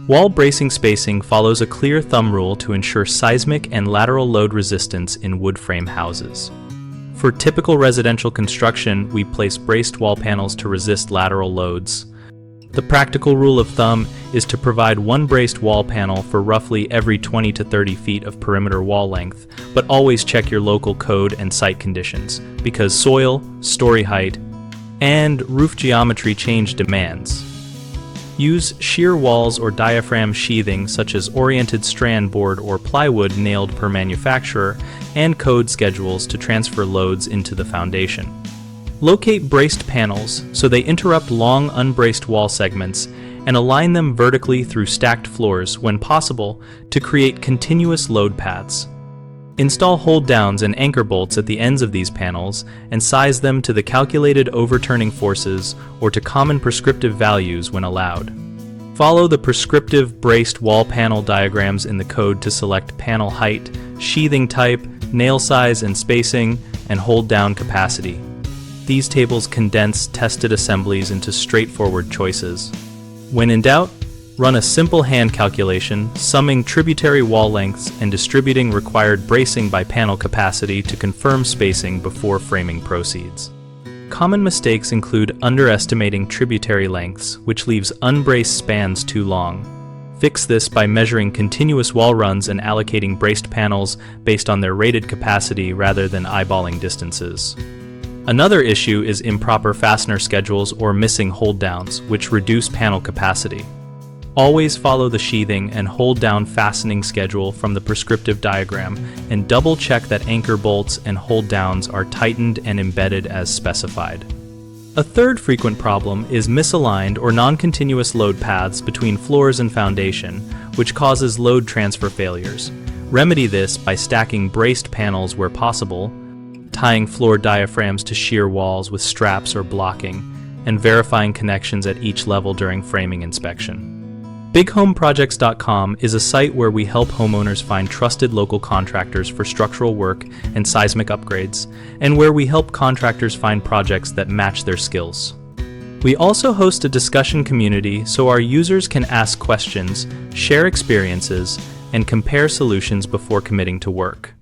Wall bracing spacing follows a clear thumb rule to ensure seismic and lateral load resistance in wood frame houses. For typical residential construction, we place braced wall panels to resist lateral loads. The practical rule of thumb is to provide one braced wall panel for roughly every 20 to 30 feet of perimeter wall length, but always check your local code and site conditions, because soil, story height, and roof geometry change demands. Use shear walls or diaphragm sheathing such as oriented strand board or plywood nailed per manufacturer, and code schedules to transfer loads into the foundation. Locate braced panels so they interrupt long unbraced wall segments and align them vertically through stacked floors when possible to create continuous load paths. Install hold-downs and anchor bolts at the ends of these panels and size them to the calculated overturning forces or to common prescriptive values when allowed. Follow the prescriptive braced wall panel diagrams in the code to select panel height, sheathing type, nail size and spacing, and hold-down capacity. These tables condense tested assemblies into straightforward choices. When in doubt, run a simple hand calculation, summing tributary wall lengths and distributing required bracing by panel capacity to confirm spacing before framing proceeds. Common mistakes include underestimating tributary lengths, which leaves unbraced spans too long. Fix this by measuring continuous wall runs and allocating braced panels based on their rated capacity rather than eyeballing distances. Another issue is improper fastener schedules or missing hold-downs, which reduce panel capacity. Always follow the sheathing and hold-down fastening schedule from the prescriptive diagram, and double-check that anchor bolts and hold-downs are tightened and embedded as specified. A third frequent problem is misaligned or non-continuous load paths between floors and foundation, which causes load transfer failures. Remedy this by stacking braced panels where possible, tying floor diaphragms to shear walls with straps or blocking, and verifying connections at each level during framing inspection. BigHomeProjects.com is a site where we help homeowners find trusted local contractors for structural work and seismic upgrades, and where we help contractors find projects that match their skills. We also host a discussion community so our users can ask questions, share experiences, and compare solutions before committing to work.